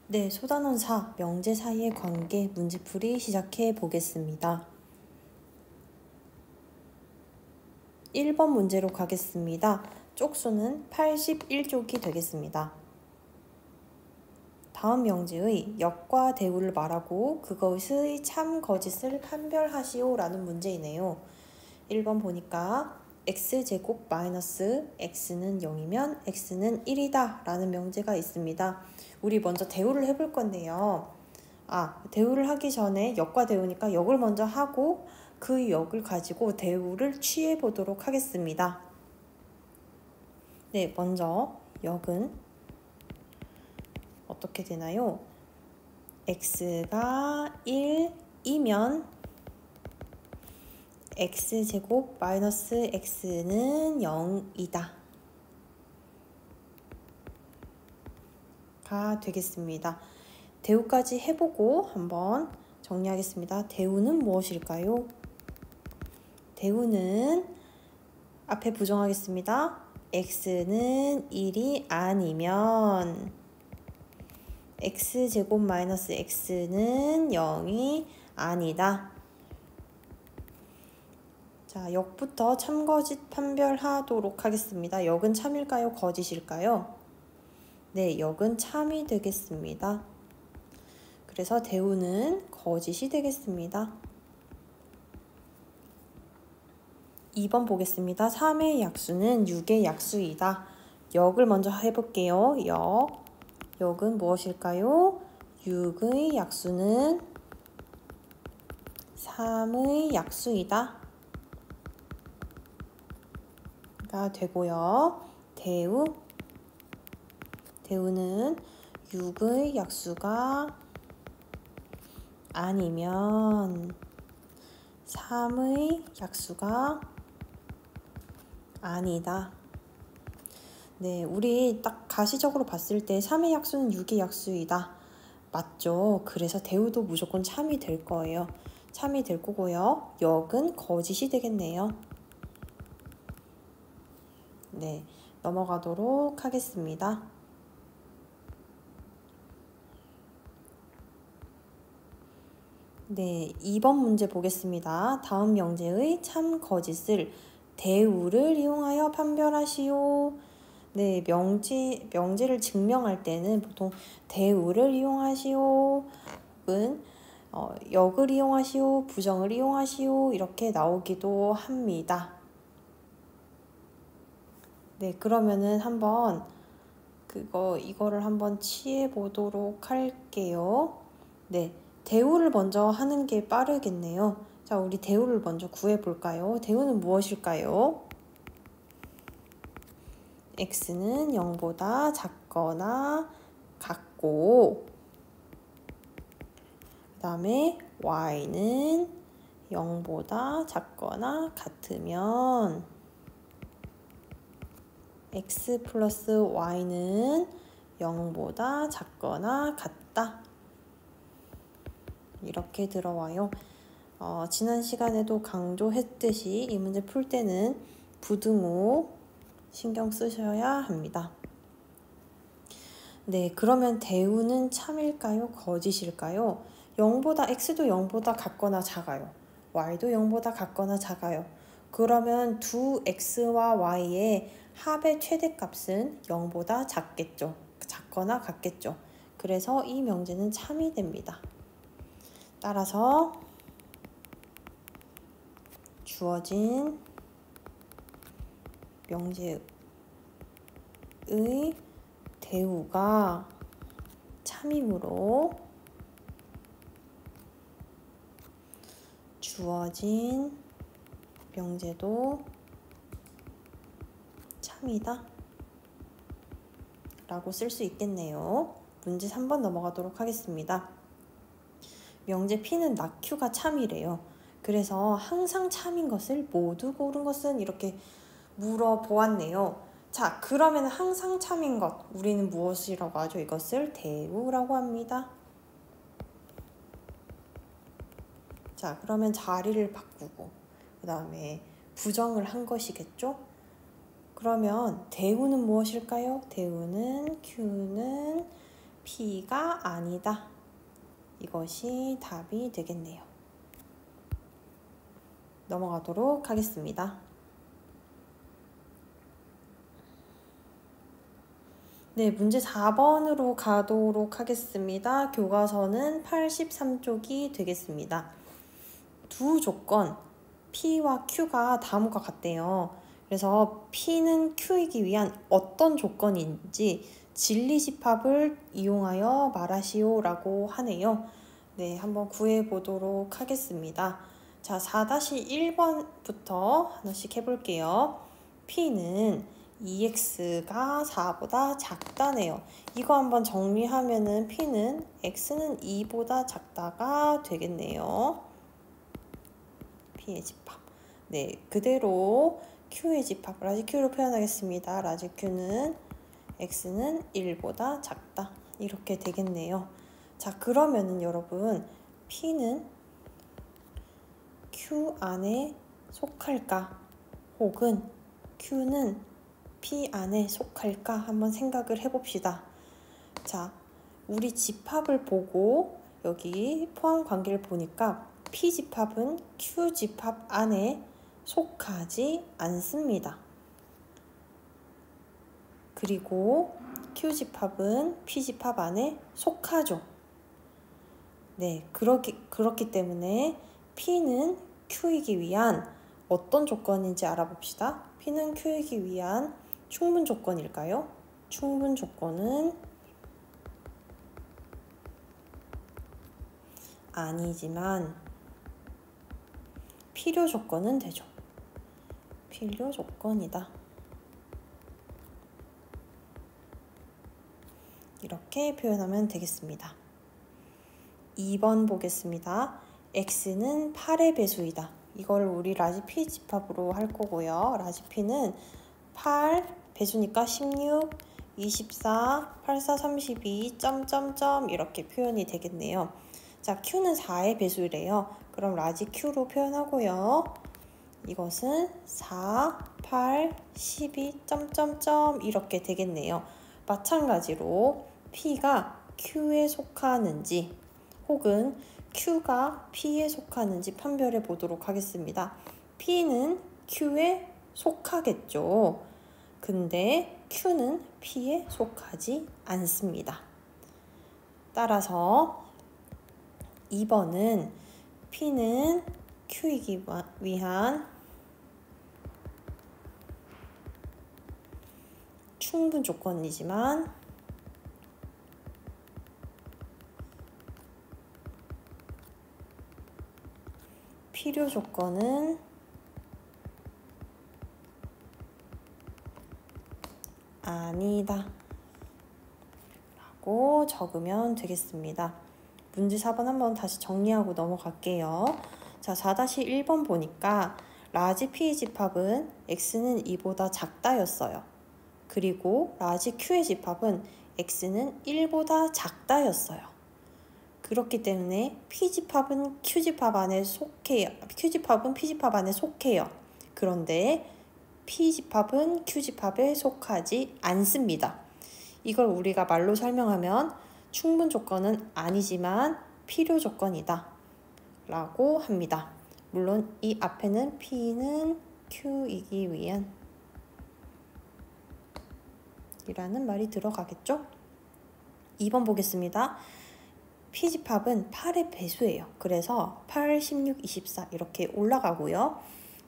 네, 소단원사, 명제 사이의 관계 문제풀이 시작해 보겠습니다. 1번 문제로 가겠습니다. 쪽수는 81쪽이 되겠습니다. 다음 명제의 역과 대우를 말하고 그것의 참 거짓을 판별하시오 라는 문제이네요. 1번 보니까 x제곱 마이너스 x는 0이면 x는 1이다 라는 명제가 있습니다. 우리 먼저 대우를 해볼 건데요. 대우를 하기 전에 역과 대우니까 역을 먼저 하고 그 역을 가지고 대우를 취해 보도록 하겠습니다. 네, 먼저 역은 어떻게 되나요? x가 1이면 x제곱 마이너스 x는 0이다 가 되겠습니다. 대우까지 해보고 한번 정리하겠습니다. 대우는 무엇일까요? 대우는 앞에 부정하겠습니다. x는 1이 아니면 x제곱 마이너스 x는 0이 아니다. 자, 역부터 참거짓 판별하도록 하겠습니다. 역은 참일까요? 거짓일까요? 네, 역은 참이 되겠습니다. 그래서 대우는 거짓이 되겠습니다. 2번 보겠습니다. 3의 약수는 6의 약수이다. 역을 먼저 해볼게요. 역은 무엇일까요? 6의 약수는 3의 약수이다 가 되고요. 대우는 6의 약수가 아니면 3의 약수가 아니다. 네, 우리 딱 가시적으로 봤을 때 3의 약수는 6의 약수이다. 맞죠? 그래서 대우도 무조건 참이 될 거예요. 참이 될 거고요. 역은 거짓이 되겠네요. 네, 넘어가도록 하겠습니다. 네, 2번 문제 보겠습니다. 다음 명제의 참 거짓을 대우를 이용하여 판별하시오. 네, 명제를 증명할 때는 보통 대우를 이용하시오, 혹은 역을 이용하시오, 부정을 이용하시오 이렇게 나오기도 합니다. 네, 그러면은 한번 이거를 한번 취해 보도록 할게요. 네, 대우를 먼저 하는 게 빠르겠네요. 자, 우리 대우를 먼저 구해 볼까요? 대우는 무엇일까요? x는 0보다 작거나 같고, 그 다음에 y는 0보다 작거나 같으면 x 플러스 y는 0보다 작거나 같다. 이렇게 들어와요. 지난 시간에도 강조했듯이 이 문제 풀 때는 부등호 신경 쓰셔야 합니다. 네, 그러면 대우는 참일까요? 거짓일까요? x도 0보다 같거나 작아요. y도 0보다 같거나 작아요. 그러면 두 x와 y의 합의 최대값은 0보다 작겠죠. 작거나 같겠죠. 그래서 이 명제는 참이 됩니다. 따라서 주어진 명제의 대우가 참이므로 주어진 명제도 참이다 라고 쓸 수 있겠네요. 문제 3번 넘어가도록 하겠습니다. 명제 P는 낙Q가 참이래요. 그래서 항상 참인 것을 모두 고른 것은 이렇게 물어보았네요. 자, 그러면 항상 참인 것, 우리는 무엇이라고 하죠? 이것을 대우라고 합니다. 자, 그러면 자리를 바꾸고 그 다음에 부정을 한 것이겠죠? 그러면 대우는 무엇일까요? 대우는 Q는 P가 아니다. 이것이 답이 되겠네요. 넘어가도록 하겠습니다. 네, 문제 4번으로 가도록 하겠습니다. 교과서는 83쪽이 되겠습니다. 두 조건 P와 Q가 다음과 같대요. 그래서 P는 Q이기 위한 어떤 조건인지 진리집합을 이용하여 말하시오 라고 하네요. 네, 한번 구해보도록 하겠습니다. 자, 4-1번부터 하나씩 해볼게요. P는 2x가 4보다 작다네요. 이거 한번 정리하면은 P는 x는 2보다 작다가 되겠네요. P의 집합. 네, 그대로 Q의 집합, 라지 Q로 표현하겠습니다. 라지 Q는 x는 1보다 작다. 이렇게 되겠네요. 자, 그러면은 여러분, P는 Q 안에 속할까? 혹은 Q는 P 안에 속할까? 한번 생각을 해봅시다. 자, 우리 집합을 보고 여기 포함 관계를 보니까 P집합은 Q집합 안에 속하지 않습니다. 그리고 Q집합은 P집합 안에 속하죠. 네, 그렇기 때문에 P는 Q이기 위한 어떤 조건인지 알아봅시다. P는 Q이기 위한 충분 조건일까요? 충분 조건은 아니지만 필요 조건은 되죠. 필요 조건이다. 이렇게 표현하면 되겠습니다. 2번 보겠습니다. x는 8의 배수이다. 이걸 우리 라지 P 집합으로 할 거고요. 라지 P는 8 배수니까 16, 24, 84, 32, 점점점 이렇게 표현이 되겠네요. 자, Q는 4의 배수래요. 그럼 라지 Q로 표현하고요. 이것은 4, 8, 12, 점점점 이렇게 되겠네요. 마찬가지로 P가 Q에 속하는지 혹은 Q가 P에 속하는지 판별해 보도록 하겠습니다. P는 Q에 속하겠죠. 근데 Q는 P에 속하지 않습니다. 따라서 2번은 P는 Q이기 위한 충분 조건이지만 필요 조건은 아니다 라고 적으면 되겠습니다. 문제 4번 한번 다시 정리하고 넘어갈게요. 자, 4-1번 보니까 라지 P의 집합은 x는 2보다 작다였어요. 그리고 라지 Q의 집합은 x는 1보다 작다였어요. 그렇기 때문에 P집합은 Q집합 안에 속해요. Q집합은 P집합 안에 속해요. 그런데 P집합은 Q집합에 속하지 않습니다. 이걸 우리가 말로 설명하면 충분 조건은 아니지만 필요 조건이다 라고 합니다. 물론 이 앞에는 P는 Q이기 위한 이라는 말이 들어가겠죠? 2번 보겠습니다. P집합은 8의 배수예요. 그래서 8, 16, 24 이렇게 올라가고요.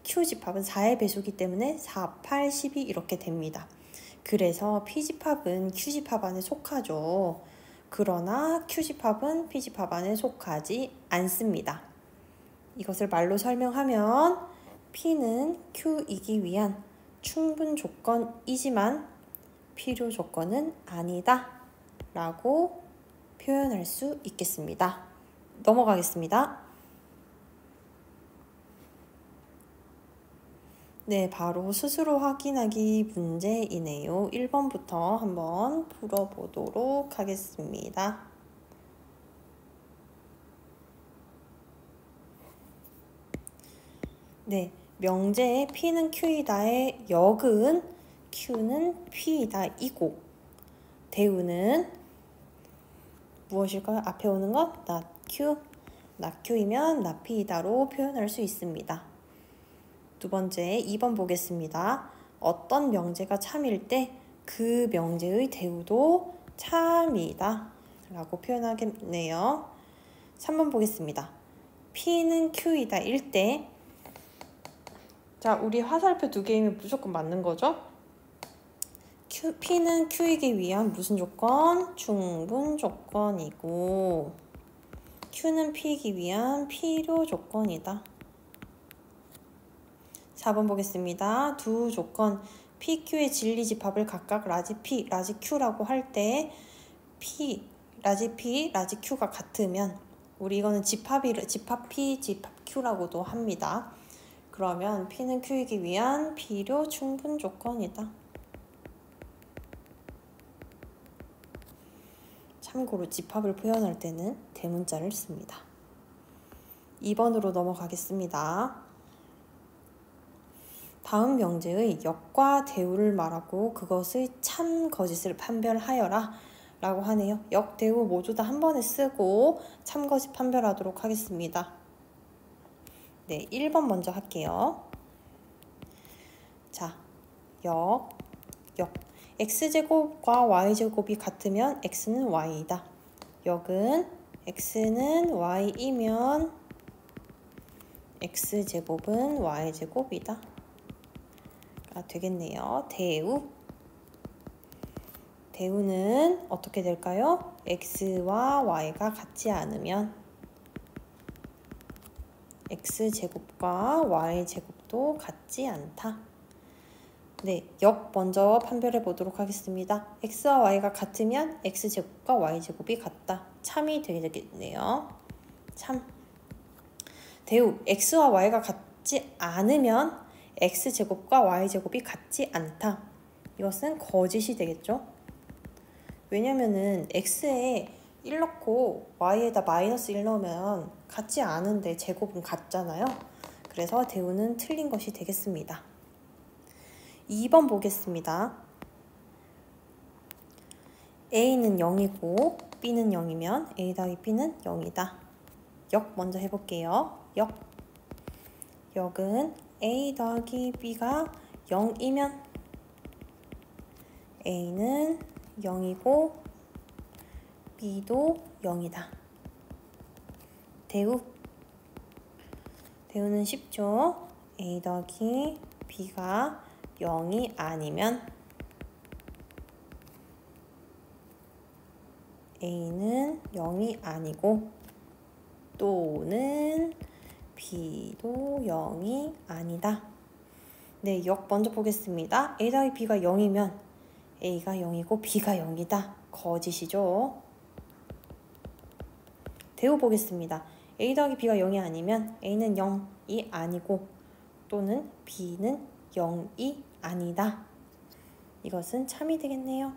Q집합은 4의 배수이기 때문에 4, 8, 12 이렇게 됩니다. 그래서 P집합은 Q집합 안에 속하죠. 그러나 Q집합은 P집합 안에 속하지 않습니다. 이것을 말로 설명하면 P는 Q이기 위한 충분 조건이지만 필요 조건은 아니다 라고 표현할 수 있겠습니다. 넘어가겠습니다. 네, 바로 스스로 확인하기 문제이네요. 1번부터 한번 풀어보도록 하겠습니다. 네, 명제의 P는 Q이다의 역은 Q는 P이다 이고 대우는 무엇일까요? 앞에 오는 건 not Q. not Q이면 not P이다로 표현할 수 있습니다. 두 번째, 2번 보겠습니다. 어떤 명제가 참일 때 그 명제의 대우도 참이다 라고 표현하겠네요. 3번 보겠습니다. P는 Q이다 일 때, 자, 우리 화살표 두 개이면 무조건 맞는 거죠? P는 Q이기 위한 무슨 조건? 충분 조건이고, Q는 P이기 위한 필요 조건이다. 4번 보겠습니다. 두 조건, PQ의 진리집합을 각각 라지 P, 라지 Q라고 할 때 P, 라지 P, 라지 Q가 같으면 우리 이거는 집합 P, 집합 Q라고도 합니다. 그러면 P는 Q이기 위한 필요 충분 조건이다. 참고로 집합을 표현할 때는 대문자를 씁니다. 2번으로 넘어가겠습니다. 다음 명제의 역과 대우를 말하고 그것의 참 거짓을 판별하여라 라고 하네요. 역, 대우 모두 다 한 번에 쓰고 참 거짓 판별하도록 하겠습니다. 네, 1번 먼저 할게요. 자, 역. x제곱과 y제곱이 같으면 x는 y이다. 역은 x는 y이면 x제곱은 y제곱이다. 되겠네요. 대우는 어떻게 될까요? x와 y가 같지 않으면 x제곱과 y제곱도 같지 않다. 네, 역 먼저 판별해 보도록 하겠습니다. x와 y가 같으면 x제곱과 y제곱이 같다. 참이 되겠네요. 참. 대우, x와 y가 같지 않으면 x제곱과 y제곱이 같지 않다. 이것은 거짓이 되겠죠. 왜냐면은 x에 1 넣고 y에다 마이너스 1 넣으면 같지 않은데 제곱은 같잖아요. 그래서 대우는 틀린 것이 되겠습니다. 2번 보겠습니다. A는 0이고 B는 0이면 A 더하기 B는 0이다. 역 먼저 해볼게요. 역은 A 더하기 B가 0이면 A는 0이고 B도 0이다. 대우는 쉽죠? A 더하기 B가 0이 아니면 A는 0이 아니고 또는 B도 0이 아니다. 네, 역 먼저 보겠습니다. A 더하기 B가 0이면 A가 0이고 B가 0이다. 거짓이죠. 대우 보겠습니다. A 더하기 B가 0이 아니면 A는 0이 아니고 또는 B는 0이 아니다. 이것은 참이 되겠네요.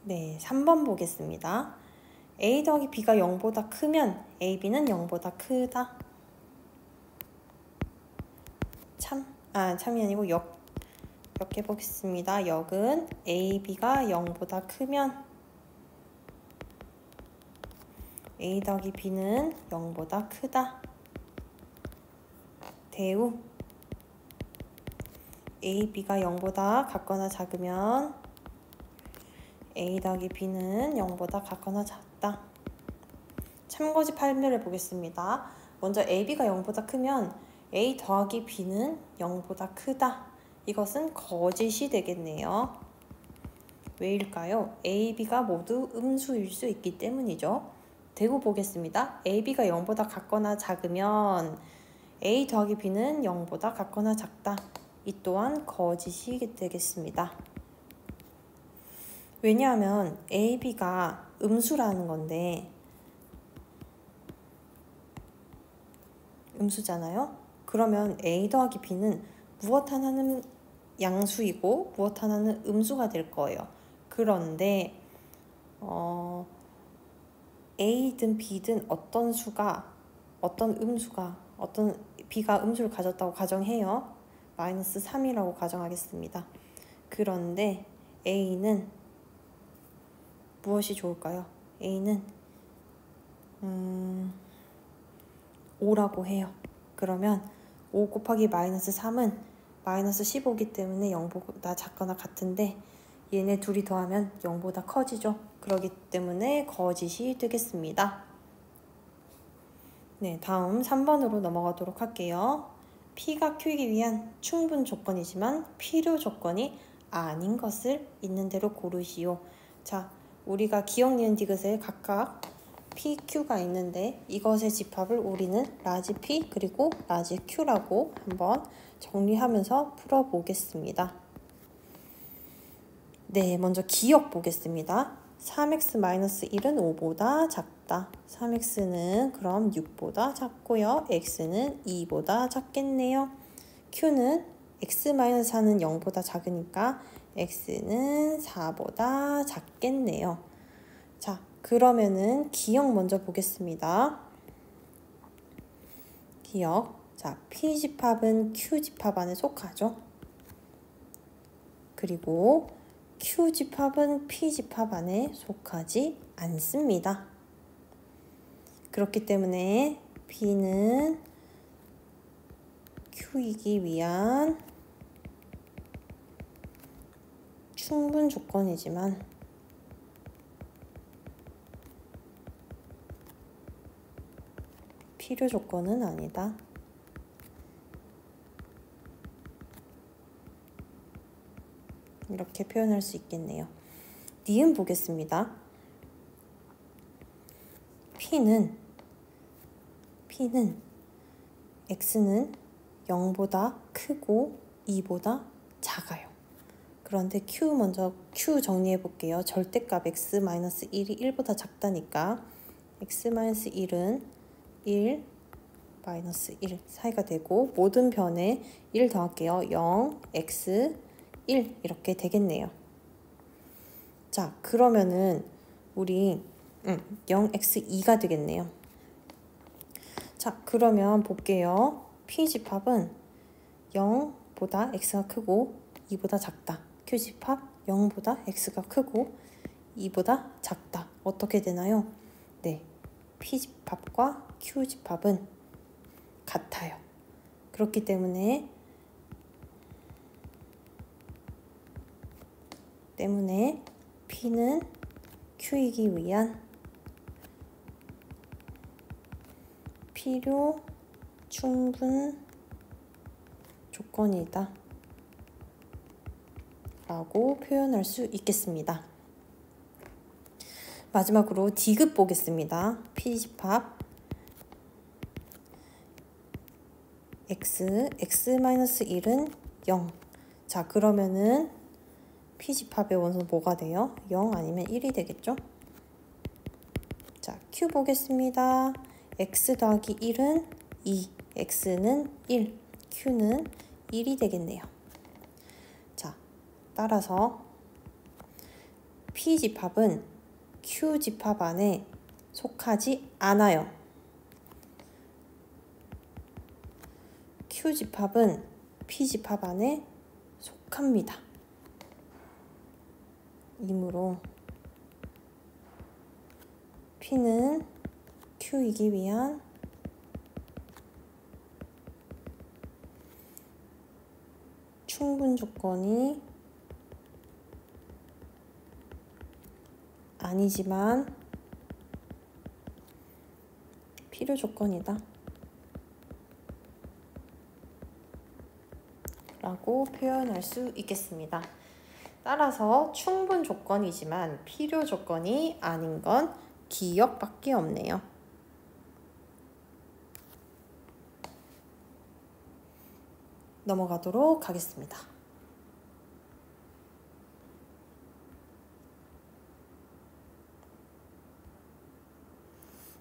네, 3번 보겠습니다. A 더하기 B가 0보다 크면 AB는 0보다 크다. 참이 아니고 역 해보겠습니다. 역은 AB가 0보다 크면 A 더하기 B는 0보다 크다. 대우 AB가 0보다 같거나 작으면 A 더하기 B는 0보다 같거나 작다. 참거짓 판별해 보겠습니다. 먼저 AB가 0보다 크면 A 더하기 B는 0보다 크다. 이것은 거짓이 되겠네요. 왜일까요? AB가 모두 음수일 수 있기 때문이죠. 대고 보겠습니다. AB가 0보다 같거나 작으면 A 더하기 B는 0보다 같거나 작다. 이 또한 거짓이 되겠습니다. 왜냐하면 AB가 음수라는 건데 음수잖아요. 그러면 A 더하기 B는 무엇 하나는 양수이고 무엇 하나는 음수가 될 거예요. 그런데 A든 B든 어떤 B가 음수를 가졌다고 가정해요. -3이라고 가정하겠습니다. 그런데 A는 무엇이 좋을까요? A는 5라고 해요. 그러면 5 곱하기 마이너스 3은 마이너스 15이기 때문에 0보다 작거나 같은데 얘네 둘이 더하면 0보다 커지죠. 그렇기 때문에 거짓이 되겠습니다. 네, 다음 3번으로 넘어가도록 할게요. P가 Q이기 위한 충분 조건이지만 필요 조건이 아닌 것을 있는 대로 고르시오. 자, 우리가 기억, 니은, 디귿에 각각 P, Q가 있는데 이것의 집합을 우리는 라지 P 그리고 라지 Q라고 한번 정리하면서 풀어보겠습니다. 네, 먼저 기억 보겠습니다. 3x-1은 5보다 작다. 3x는 그럼 6보다 작고요. x는 2보다 작겠네요. q는 x-4는 0보다 작으니까 x는 4보다 작겠네요. 자, 그러면은 기억 먼저 보겠습니다. 기억. 자, P집합은 Q집합 안에 속하죠. 그리고 Q집합은 P집합 안에 속하지 않습니다. 그렇기 때문에 P는 Q이기 위한 충분 조건이지만 필요 조건은 아니다. 이렇게 표현할 수 있겠네요. 니은 보겠습니다. P는 X는 0보다 크고 2보다 작아요. 그런데 Q 정리해 볼게요. 절대값 X-1이 1보다 작다니까 X-1은 1, -1 사이가 되고 모든 변에 1 더할게요. 0, X, 1 이렇게 되겠네요. 자, 그러면은 우리 0x2가 되겠네요. 자, 그러면 볼게요. P집합은 0보다 x가 크고 2보다 작다. Q집합 0보다 x가 크고 2보다 작다. 어떻게 되나요? 네, P집합과 Q집합은 같아요. 그렇기 때문에 P는 Q이기 위한 필요 충분 조건이다 라고 표현할 수 있겠습니다. 마지막으로 디귿 보겠습니다. P집합 X-1은 0. 자, 그러면은 P집합의 원소는 뭐가 돼요? 0 아니면 1이 되겠죠? 자, Q 보겠습니다. X 더하기 1은 2, X는 1, Q는 1이 되겠네요. 자, 따라서 P집합은 Q집합 안에 속하지 않아요. Q집합은 P집합 안에 속합니다. 이므로 P는 Q이기 위한 충분 조건이 아니지만 필요 조건이다 라고 표현할 수 있겠습니다. 따라서 충분 조건이지만 필요 조건이 아닌 건 기억밖에 없네요. 넘어가도록 하겠습니다.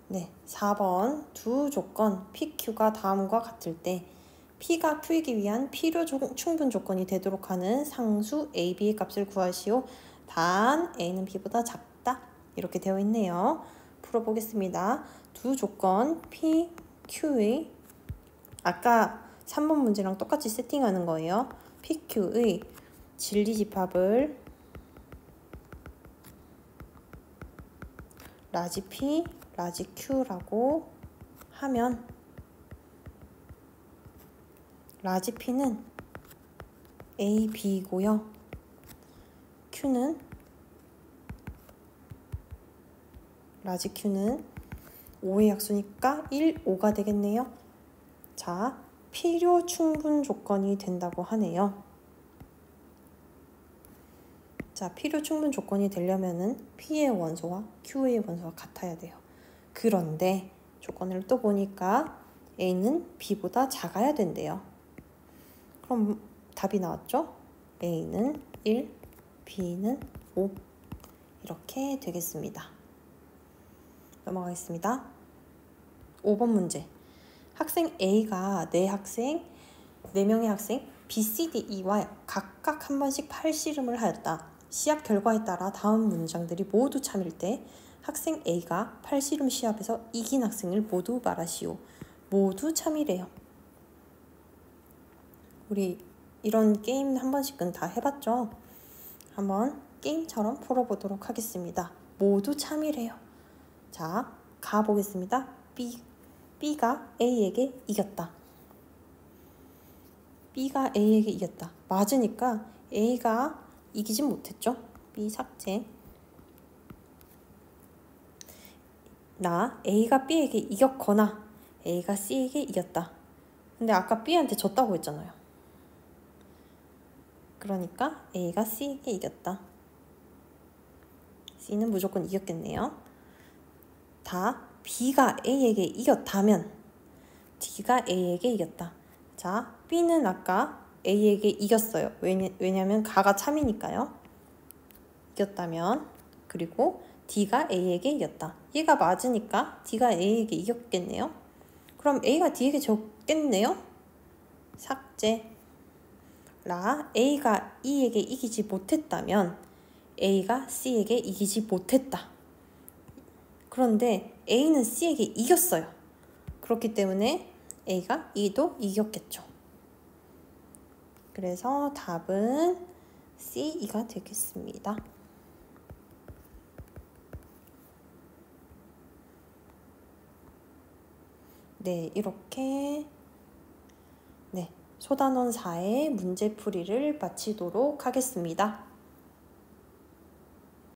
네, 4번 두 조건 PQ가 다음과 같을 때 P가 Q이기 위한 필요 충분 조건이 되도록 하는 상수 A, B의 값을 구하시오. 단 A는 B보다 작다. 이렇게 되어 있네요. 풀어보겠습니다. 두 조건 P, Q의 아까 3번 문제랑 똑같이 세팅하는 거예요. PQ의 진리집합을 라지 P, 라지 Q라고 하면 라지 P는 A, B이고요. Q는 라지 Q는 5의 약수니까 1, 5가 되겠네요. 자, 필요 충분 조건이 된다고 하네요. 자, 필요 충분 조건이 되려면은 P의 원소와 Q의 원소가 같아야 돼요. 그런데 조건을 또 보니까 A는 B보다 작아야 된대요. 그럼 답이 나왔죠? A는 1, B는 5 이렇게 되겠습니다. 넘어가겠습니다. 5번 문제. 학생 A가 4명의 학생 B, C, D, E와 각각 한 번씩 팔씨름을 하였다. 시합 결과에 따라 다음 문장들이 모두 참일 때 학생 A가 팔씨름 시합에서 이긴 학생을 모두 말하시오. 모두 참이래요. 우리 이런 게임 한 번씩은 다 해봤죠? 한번 게임처럼 풀어보도록 하겠습니다. 모두 참이래요. 자, 가보겠습니다. B가 A에게 이겼다. B가 A에게 이겼다. 맞으니까 A가 이기진 못했죠? B 삭제. 나 A가 B에게 이겼거나 A가 C에게 이겼다. 근데 아까 B한테 졌다고 했잖아요. 그러니까 A가 C에게 이겼다. C는 무조건 이겼겠네요. 다 B가 A에게 이겼다면 D가 A에게 이겼다. 자, B는 아까 A에게 이겼어요. 왜냐면 가가 참이니까요. 이겼다면, 그리고 D가 A에게 이겼다. 얘가 맞으니까 D가 A에게 이겼겠네요. 그럼 A가 D에게 졌겠네요. 삭제. A가 E에게 이기지 못했다면 A가 C에게 이기지 못했다. 그런데 A는 C에게 이겼어요. 그렇기 때문에 A가 E도 이겼겠죠. 그래서 답은 C, E가 되겠습니다. 네, 이렇게 소단원 4의 문제풀이를 마치도록 하겠습니다.